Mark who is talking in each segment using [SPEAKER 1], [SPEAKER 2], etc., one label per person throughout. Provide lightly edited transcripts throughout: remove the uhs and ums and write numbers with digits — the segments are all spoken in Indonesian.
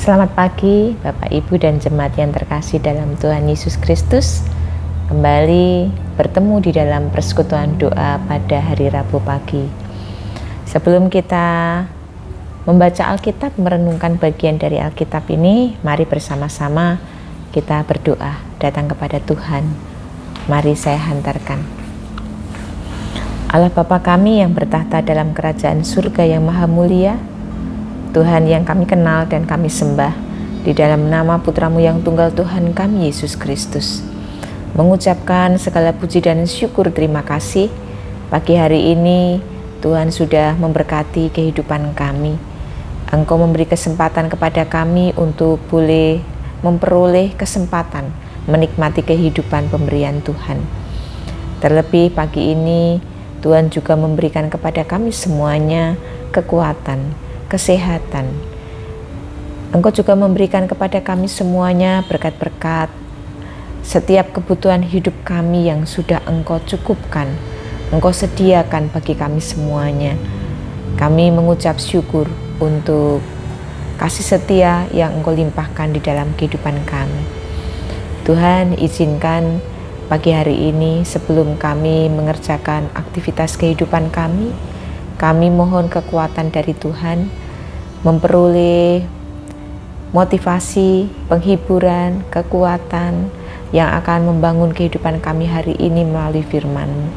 [SPEAKER 1] Selamat pagi Bapak Ibu dan jemaat yang terkasih dalam Tuhan Yesus Kristus. Kembali bertemu di dalam persekutuan doa pada hari Rabu pagi. Sebelum kita membaca Alkitab, merenungkan bagian dari Alkitab ini, mari bersama-sama kita berdoa datang kepada Tuhan. Mari saya hantarkan. Allah Bapa kami yang bertahta dalam kerajaan surga yang maha mulia, Tuhan yang kami kenal dan kami sembah, di dalam nama Putramu yang tunggal Tuhan kami Yesus Kristus, mengucapkan segala puji dan syukur terima kasih. Pagi hari ini Tuhan sudah memberkati kehidupan kami. Engkau memberi kesempatan kepada kami untuk boleh memperoleh kesempatan menikmati kehidupan pemberian Tuhan. Terlebih pagi ini Tuhan juga memberikan kepada kami semuanya kekuatan, kesehatan. Engkau juga memberikan kepada kami semuanya berkat-berkat, setiap kebutuhan hidup kami yang sudah Engkau cukupkan, Engkau sediakan bagi kami semuanya. Kami mengucap syukur untuk kasih setia yang Engkau limpahkan di dalam kehidupan kami. Tuhan, izinkan pagi hari ini sebelum kami mengerjakan aktivitas kehidupan kami mohon kekuatan dari Tuhan, memperoleh motivasi, penghiburan, kekuatan yang akan membangun kehidupan kami hari ini melalui firman-Mu.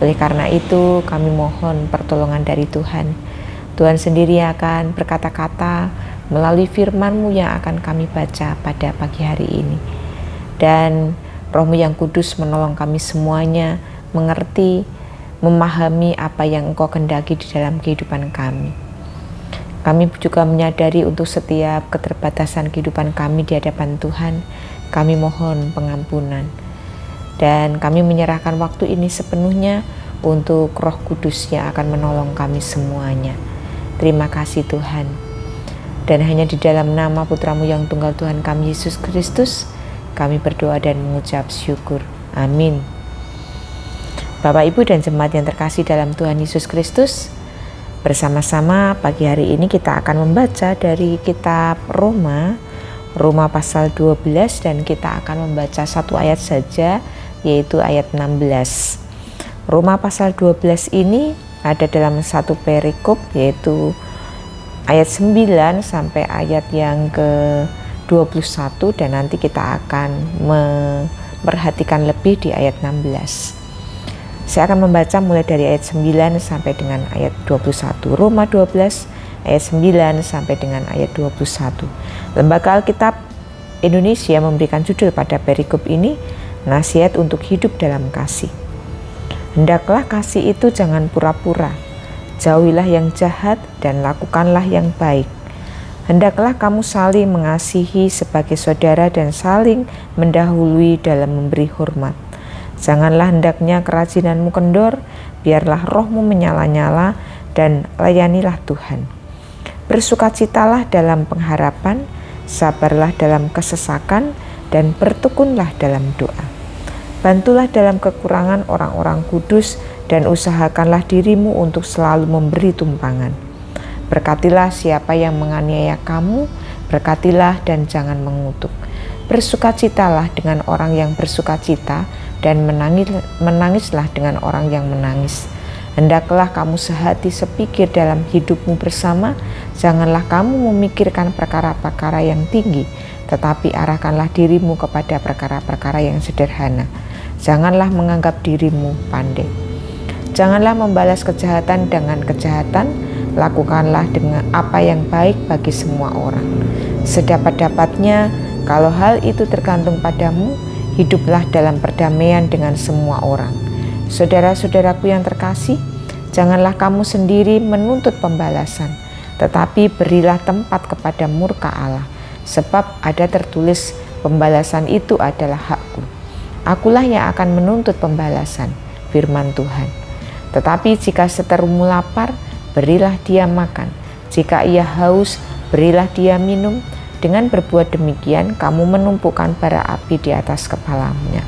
[SPEAKER 1] Oleh karena itu, kami mohon pertolongan dari Tuhan. Tuhan sendiri akan berkata-kata melalui firman-Mu yang akan kami baca pada pagi hari ini. Dan Roh-Mu yang kudus menolong kami semuanya mengerti, memahami apa yang Engkau kehendaki di dalam kehidupan kami. Kami juga menyadari untuk setiap keterbatasan kehidupan kami di hadapan Tuhan, kami mohon pengampunan. Dan kami menyerahkan waktu ini sepenuhnya untuk Roh Kudus yang akan menolong kami semuanya. Terima kasih Tuhan. Dan hanya di dalam nama Putramu yang tunggal Tuhan kami Yesus Kristus, kami berdoa dan mengucap syukur. Amin. Bapak, Ibu, dan jemaat yang terkasih dalam Tuhan Yesus Kristus, bersama-sama pagi hari ini kita akan membaca dari kitab Roma pasal 12, dan kita akan membaca satu ayat saja, yaitu ayat 16. Roma pasal 12 ini ada dalam satu perikop, yaitu ayat 9 sampai ayat yang ke-21, dan nanti kita akan memperhatikan lebih di ayat 16. Saya akan membaca mulai dari ayat 9 sampai dengan ayat 21. Roma 12 ayat 9 sampai dengan ayat 21. Lembaga Alkitab Indonesia memberikan judul pada perikop ini, Nasihat untuk Hidup dalam Kasih. Hendaklah kasih itu jangan pura-pura. Jauhilah yang jahat dan lakukanlah yang baik. Hendaklah kamu saling mengasihi sebagai saudara dan saling mendahului dalam memberi hormat. Janganlah hendaknya kerajinanmu kendor, biarlah rohmu menyala-nyala dan layanilah Tuhan. Bersukacitalah dalam pengharapan, sabarlah dalam kesesakan, dan bertekunlah dalam doa. Bantulah dalam kekurangan orang-orang kudus dan usahakanlah dirimu untuk selalu memberi tumpangan. Berkatilah siapa yang menganiaya kamu, berkatilah dan jangan mengutuk. Bersukacitalah dengan orang yang bersukacita, dan menangislah dengan orang yang menangis. Hendaklah kamu sehati sepikir dalam hidupmu bersama, janganlah kamu memikirkan perkara-perkara yang tinggi, tetapi arahkanlah dirimu kepada perkara-perkara yang sederhana. Janganlah menganggap dirimu pandai. Janganlah membalas kejahatan dengan kejahatan, lakukanlah dengan apa yang baik bagi semua orang. Sedapat-dapatnya, kalau hal itu tergantung padamu, hiduplah dalam perdamaian dengan semua orang. Saudara-saudaraku yang terkasih, janganlah kamu sendiri menuntut pembalasan, tetapi berilah tempat kepada murka Allah. Sebab ada tertulis, pembalasan itu adalah hakku. Akulah yang akan menuntut pembalasan, firman Tuhan. Tetapi jika seterumu lapar, berilah dia makan. Jika ia haus, berilah dia minum. Dengan berbuat demikian, kamu menumpukan bara api di atas kepalanya.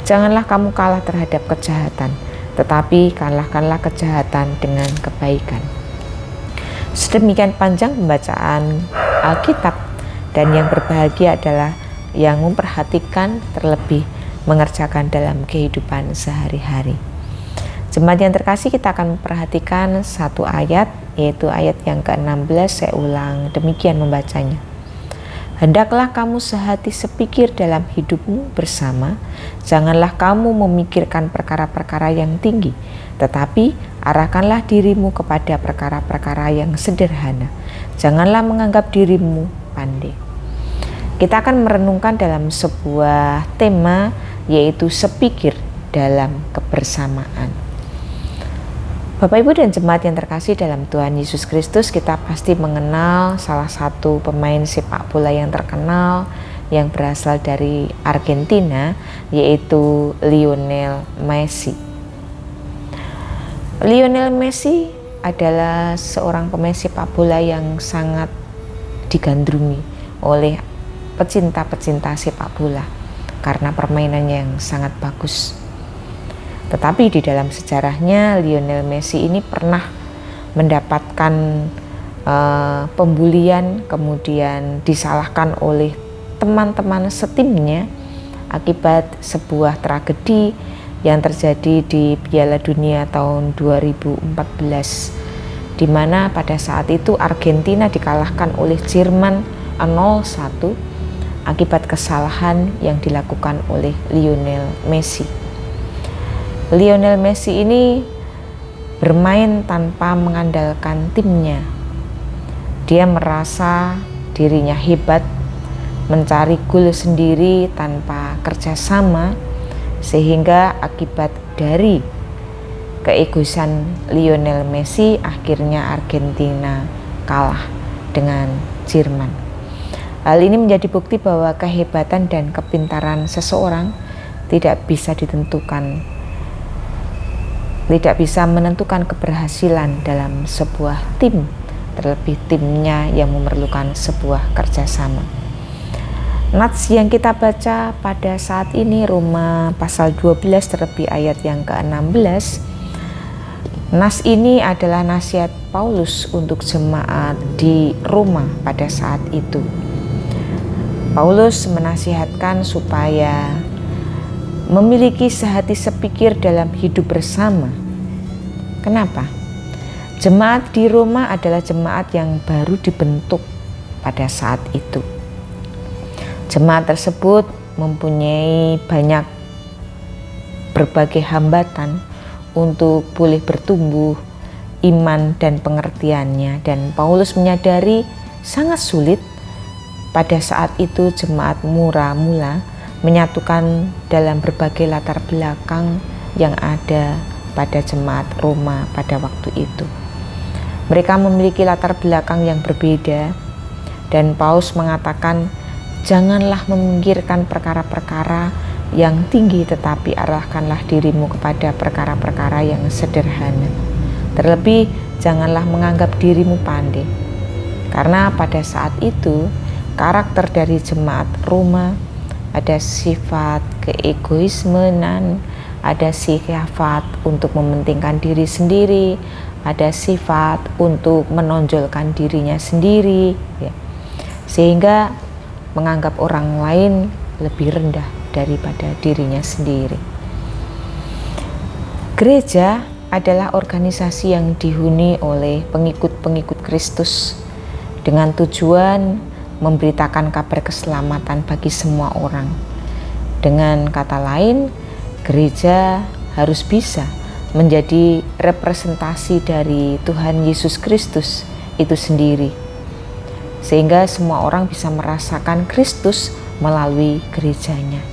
[SPEAKER 1] Janganlah kamu kalah terhadap kejahatan, tetapi kalahkanlah kejahatan dengan kebaikan. Sedemikian panjang pembacaan Alkitab, dan yang berbahagia adalah yang memperhatikan, terlebih mengerjakan dalam kehidupan sehari-hari. Jemaat yang terkasih, kita akan memperhatikan satu ayat, yaitu ayat yang ke-16. Saya ulang demikian membacanya. Hendaklah kamu sehati sepikir dalam hidupmu bersama, janganlah kamu memikirkan perkara-perkara yang tinggi, tetapi arahkanlah dirimu kepada perkara-perkara yang sederhana. Janganlah menganggap dirimu pandai. Kita akan merenungkan dalam sebuah tema, yaitu sepikir dalam kebersamaan. Bapak, Ibu, dan jemaat yang terkasih dalam Tuhan Yesus Kristus, kita pasti mengenal salah satu pemain sepak bola yang terkenal yang berasal dari Argentina, yaitu Lionel Messi. Lionel Messi adalah seorang pemain sepak bola yang sangat digandrungi oleh pecinta-pecinta sepak bola karena permainannya yang sangat bagus. Tetapi di dalam sejarahnya, Lionel Messi ini pernah mendapatkan pembulian, kemudian disalahkan oleh teman-teman setimnya akibat sebuah tragedi yang terjadi di Piala Dunia tahun 2014, di mana pada saat itu Argentina dikalahkan oleh Jerman 0-1 akibat kesalahan yang dilakukan oleh Lionel Messi. Lionel Messi ini bermain tanpa mengandalkan timnya. Dia merasa dirinya hebat, mencari gol sendiri tanpa kerjasama, sehingga akibat dari keegoisan Lionel Messi, akhirnya Argentina kalah dengan Jerman. Hal ini menjadi bukti bahwa kehebatan dan kepintaran seseorang tidak bisa menentukan keberhasilan dalam sebuah tim, terlebih timnya yang memerlukan sebuah kerjasama. Nats yang kita baca pada saat ini Roma pasal 12 terlebih ayat yang ke-16. Nas ini adalah nasihat Paulus untuk jemaat di Roma pada saat itu. Paulus menasihatkan supaya memiliki sehati sepikir dalam hidup bersama. Kenapa? Jemaat di Roma adalah jemaat yang baru dibentuk pada saat itu. Jemaat tersebut mempunyai berbagai hambatan untuk boleh bertumbuh iman dan pengertiannya, dan Paulus menyadari sangat sulit pada saat itu jemaat mula menyatukan dalam berbagai latar belakang yang ada pada jemaat Roma pada waktu itu. Mereka memiliki latar belakang yang berbeda, dan Paulus mengatakan, janganlah memikirkan perkara-perkara yang tinggi, tetapi arahkanlah dirimu kepada perkara-perkara yang sederhana. Terlebih, janganlah menganggap dirimu pandai. Karena pada saat itu, karakter dari jemaat Roma ada sifat keegoismean, ada sifat untuk mementingkan diri sendiri, ada sifat untuk menonjolkan dirinya sendiri, ya. Sehingga menganggap orang lain lebih rendah daripada dirinya sendiri. Gereja adalah organisasi yang dihuni oleh pengikut-pengikut Kristus dengan tujuan memberitakan kabar keselamatan bagi semua orang. Dengan kata lain, gereja harus bisa menjadi representasi dari Tuhan Yesus Kristus itu sendiri, sehingga semua orang bisa merasakan Kristus melalui gerejanya.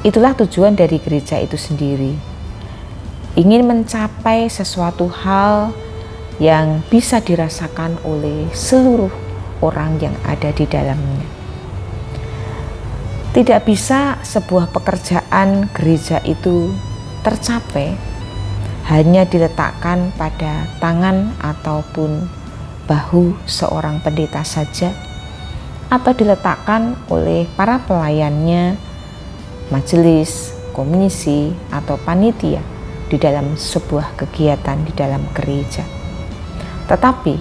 [SPEAKER 1] Itulah tujuan dari gereja itu sendiri, ingin mencapai sesuatu hal yang bisa dirasakan oleh seluruh orang yang ada di dalamnya. Tidak bisa sebuah pekerjaan gereja itu tercapai hanya diletakkan pada tangan ataupun bahu seorang pendeta saja, atau diletakkan oleh para pelayannya, majelis, komisi, atau panitia di dalam sebuah kegiatan di dalam gereja. Tetapi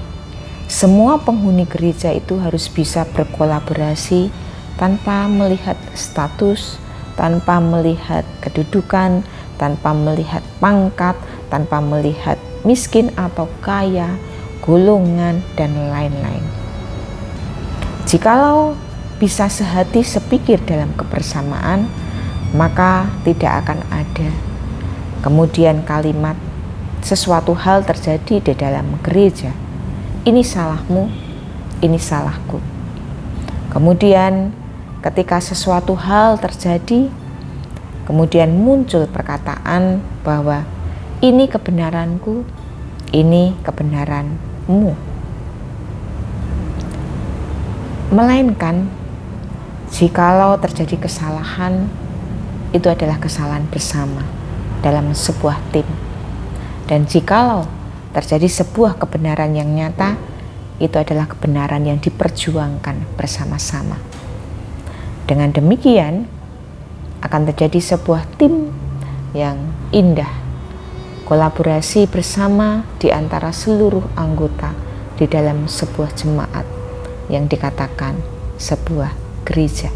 [SPEAKER 1] semua penghuni gereja itu harus bisa berkolaborasi tanpa melihat status, tanpa melihat kedudukan, tanpa melihat pangkat, tanpa melihat miskin atau kaya, golongan, dan lain-lain. Jikalau bisa sehati sepikir dalam kebersamaan, maka tidak akan ada kemudian kalimat sesuatu hal terjadi di dalam gereja, ini salahmu, ini salahku. Kemudian ketika sesuatu hal terjadi, kemudian muncul perkataan bahwa ini kebenaranku, ini kebenaranmu. Melainkan jikalau terjadi kesalahan, itu adalah kesalahan bersama dalam sebuah tim. Dan jikalau terjadi sebuah kebenaran yang nyata, itu adalah kebenaran yang diperjuangkan bersama-sama. Dengan demikian akan terjadi sebuah tim yang indah, kolaborasi bersama di antara seluruh anggota di dalam sebuah jemaat yang dikatakan sebuah gereja.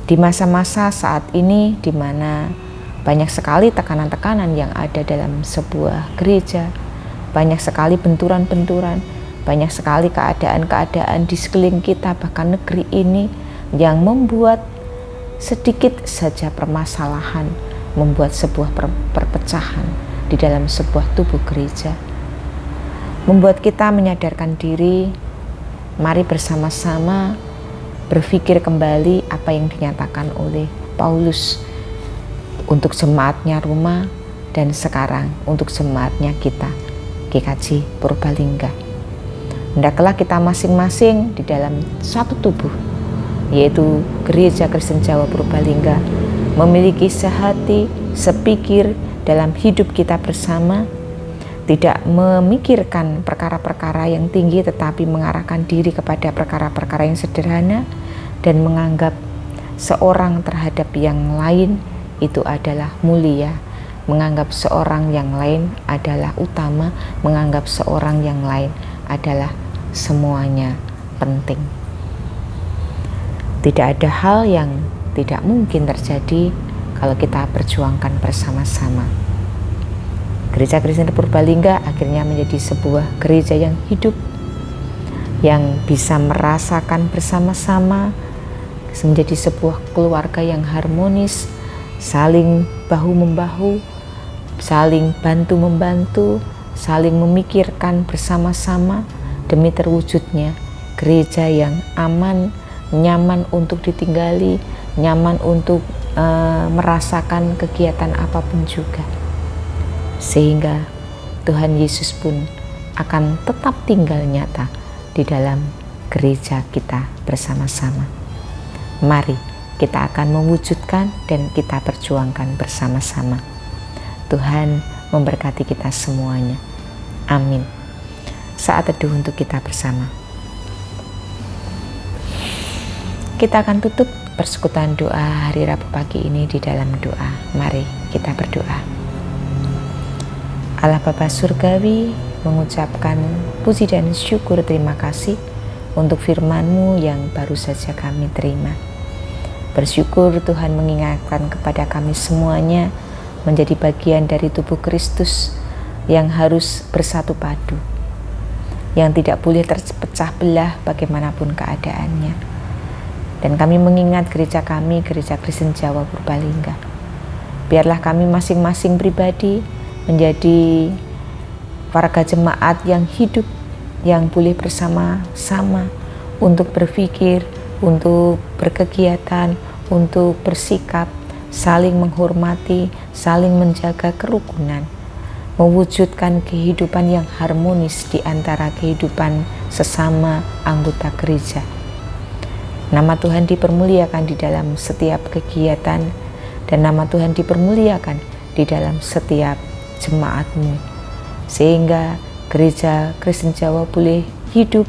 [SPEAKER 1] Di masa-masa saat ini di mana banyak sekali tekanan-tekanan yang ada dalam sebuah gereja, banyak sekali benturan-benturan, banyak sekali keadaan-keadaan di sekeliling kita, bahkan negeri ini yang membuat sedikit saja permasalahan, membuat sebuah perpecahan di dalam sebuah tubuh gereja. Membuat kita menyadarkan diri, mari bersama-sama berpikir kembali apa yang dinyatakan oleh Paulus untuk jemaatnya Roma dan sekarang untuk jemaatnya kita, GKJ Purbalingga. Hendaklah kita masing-masing di dalam satu tubuh, yaitu Gereja Kristen Jawa Purbalingga, memiliki sehati, sepikir dalam hidup kita bersama, tidak memikirkan perkara-perkara yang tinggi tetapi mengarahkan diri kepada perkara-perkara yang sederhana dan menganggap seorang terhadap yang lain itu adalah mulia, menganggap seorang yang lain adalah utama, menganggap seorang yang lain adalah semuanya penting. Tidak ada hal yang tidak mungkin terjadi kalau kita perjuangkan bersama-sama. Gereja Kristen Purbalingga akhirnya menjadi sebuah gereja yang hidup, yang bisa merasakan bersama-sama, menjadi sebuah keluarga yang harmonis, saling bahu-membahu, saling bantu-membantu, saling memikirkan bersama-sama demi terwujudnya gereja yang aman, nyaman untuk ditinggali, nyaman untuk merasakan kegiatan apapun juga. Sehingga Tuhan Yesus pun akan tetap tinggal nyata di dalam gereja kita bersama-sama. Mari kita akan mewujudkan dan kita perjuangkan bersama-sama. Tuhan memberkati kita semuanya. Amin. Saat teduh untuk kita bersama. Kita akan tutup persekutuan doa hari Rabu pagi ini di dalam doa. Mari kita berdoa. Allah Bapa Surgawi, mengucapkan puji dan syukur terima kasih untuk firman-Mu yang baru saja kami terima. Bersyukur Tuhan mengingatkan kepada kami semuanya menjadi bagian dari tubuh Kristus yang harus bersatu padu, yang tidak boleh terpecah belah bagaimanapun keadaannya. Dan kami mengingat gereja kami, Gereja Kristen Jawa Purbalingga. Biarlah kami masing-masing pribadi menjadi warga jemaat yang hidup, yang boleh bersama-sama untuk berpikir, untuk berkegiatan, untuk bersikap, saling menghormati, saling menjaga kerukunan, mewujudkan kehidupan yang harmonis di antara kehidupan sesama anggota gereja. Nama Tuhan dipermuliakan di dalam setiap kegiatan, dan nama Tuhan dipermuliakan di dalam setiap jemaat-Mu, sehingga Gereja Kristen Jawa boleh hidup,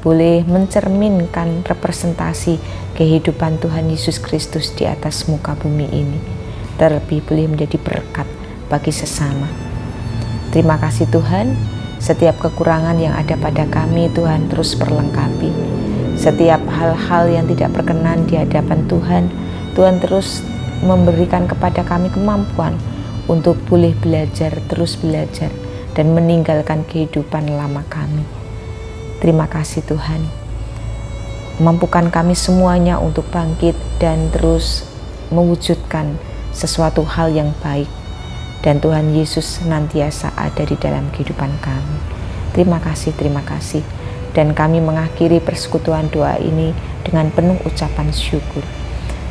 [SPEAKER 1] boleh mencerminkan representasi kehidupan Tuhan Yesus Kristus di atas muka bumi ini, terlebih boleh menjadi berkat bagi sesama. Terima kasih Tuhan, Setiap kekurangan yang ada pada kami, Tuhan terus perlengkapi. Setiap hal-hal yang tidak berkenan di hadapan Tuhan, Tuhan terus memberikan kepada kami kemampuan untuk boleh belajar, terus belajar, dan meninggalkan kehidupan lama kami. Terima kasih Tuhan. Mampukan kami semuanya untuk bangkit dan terus mewujudkan sesuatu hal yang baik. Dan Tuhan Yesus senantiasa ada di dalam kehidupan kami. Terima kasih, terima kasih. Dan kami mengakhiri persekutuan doa ini dengan penuh ucapan syukur.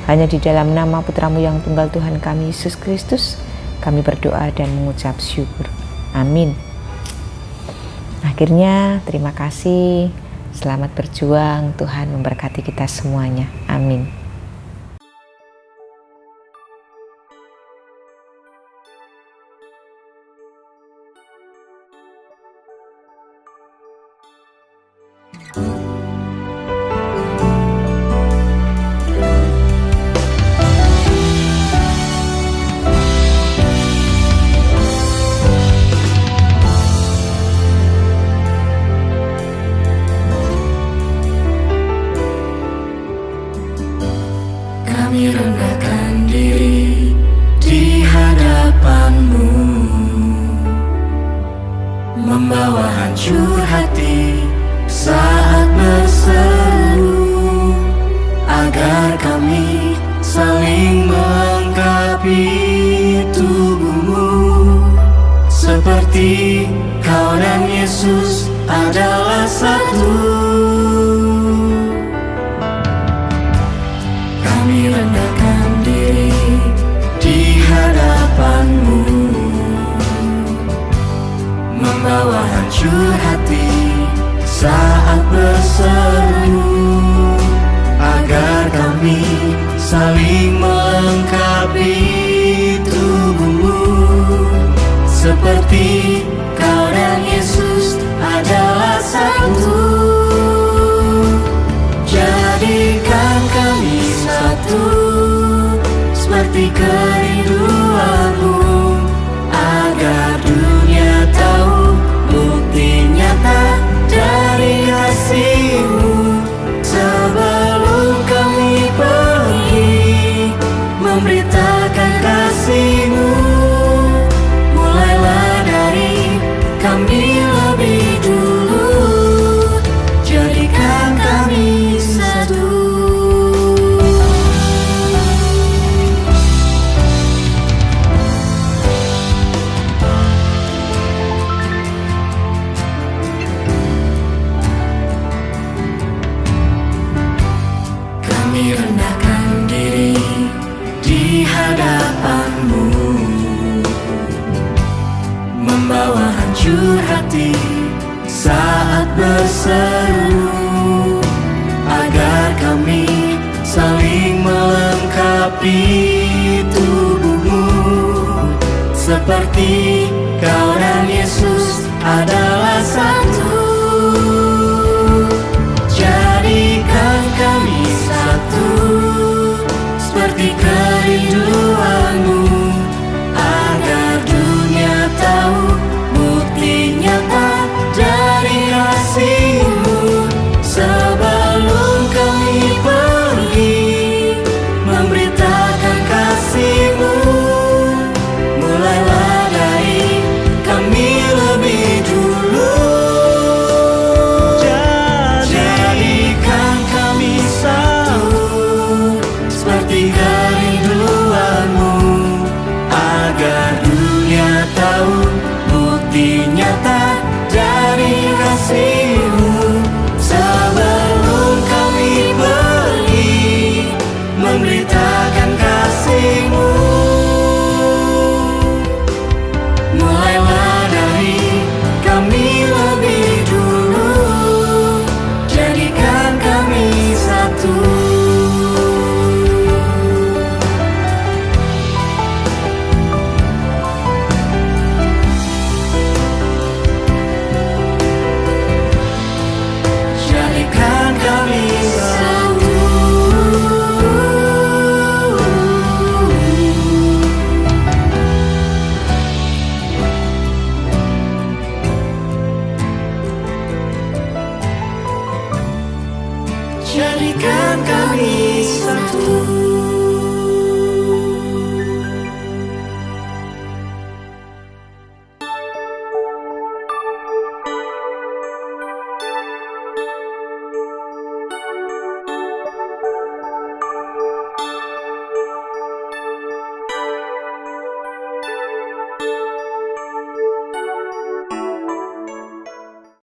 [SPEAKER 1] Hanya di dalam nama Putramu yang tunggal Tuhan kami, Yesus Kristus, kami berdoa dan mengucap syukur. Amin. Akhirnya, terima kasih. Selamat berjuang. Tuhan memberkati kita semuanya. Amin.
[SPEAKER 2] Kami rendahkan diri di hadapan-Mu, membawa hancur hati saat berseru, agar kami saling melengkapi tubuh-Mu, seperti Kau dan Yesus adalah satu. Kami rendahkan diri di hadapan-Mu, membawa hancur hati saat berseru, agar kami saling melengkapi tubuh-Mu, seperti Kau dan Yesus adalah satu. Jadikan kami satu, seperti kerinduan-Mu, agar dunia tahu bukti nyata dari kasih-Mu. Sebelum kami pergi memberitakan kasih-Mu, mulailah dari kami lebih dulu. Jadikan kami satu. Kami rendahkan diri di hadapan-Mu, membawa hancur hati saat berseru, agar kami saling melengkapi tubuh-Mu, seperti Kau dan Yesus adalah satu. Jadikan kami satu, seperti kerinduan-Mu, agar dunia tahu bukti nyata dari kasih-Mu. Sebelum kami pergi memberitakan kasih-Mu, mulailah dari kami lebih dulu. jadikan kami satu.